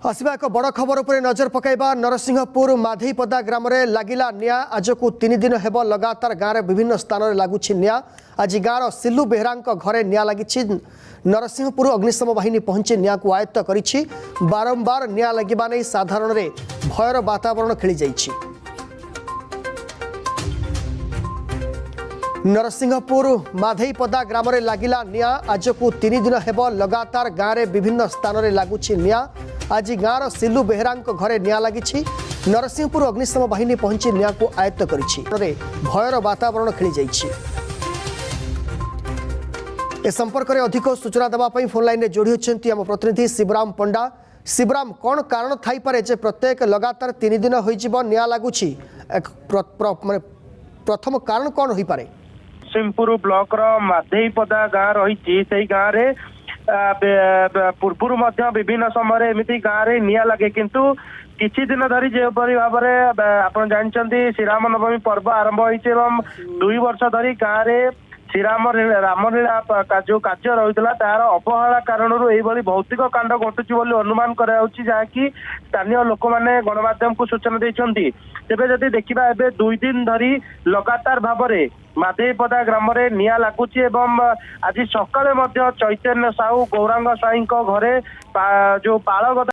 आसवा एक बड़ खबर पर नजर पकाइबा। नरसिंहपुर माधेईपदा ग्राम में लगिला निया। आज को 3 दिन हेब लगातार गाँव में विभिन्न स्थान में लगुच निया। आज गाँव सिलु बेहरा घरे निया लगी। नरसिंहपुर अग्निशम बाहिनी पहुंची निया को आयत्त करिछि। बारंबार निया लगिबा नै साधारण रे भयर वातावरण खेली जाइछि। नरसिंहपुर माधेईपदा ग्राम में लगिला निया। आज को 3 दिन हेब लगातार गाँव में विभिन्न स्थान में लगुच निया। आज गाँव सिलु बेहरा घरे निया लगी। नरसिंहपुर अग्निशम बाहिनी पहुंची निया को आयत्त करिछि। भयर वातावरण खेली जाइछि। ए संपर्क में अधिक सूचना देवाई फोन लाइन में जोड़ी होती आम प्रतिनिधि शिवराम पंडा। शिवराम, कौन कारण थाई पारे जे प्रत्येक लगातार 3 दिन हो निया लगुच? प्रथम कारण कौन हो पारे? नरसिंहपुर ब्लॉक माधेईपदा गाँ रही से गाँव रे पूर्व विभिन्न समय एमती गाँव में निया लगे किंतु किछि दिन धरी जेपरी भाव में आप जानते श्रीराम नवमी पर्व आरंभ होती 2 वर्ष धरी गाँव में श्रीराम रामलीला जो कार्य रही तार अवहेला कारण यही भौतिक कांड घटुची अनुमान कराकि स्थानीय लोक मैंने गणमाध्यम को सूचना देते। तेज जदि देखा ए 2 दिन धरी लगातार भाव में माधेईपदा ग्राम में निया लगुच। आज सकाले चैतन्य साहू गौरांग साई घरे जो पालगदा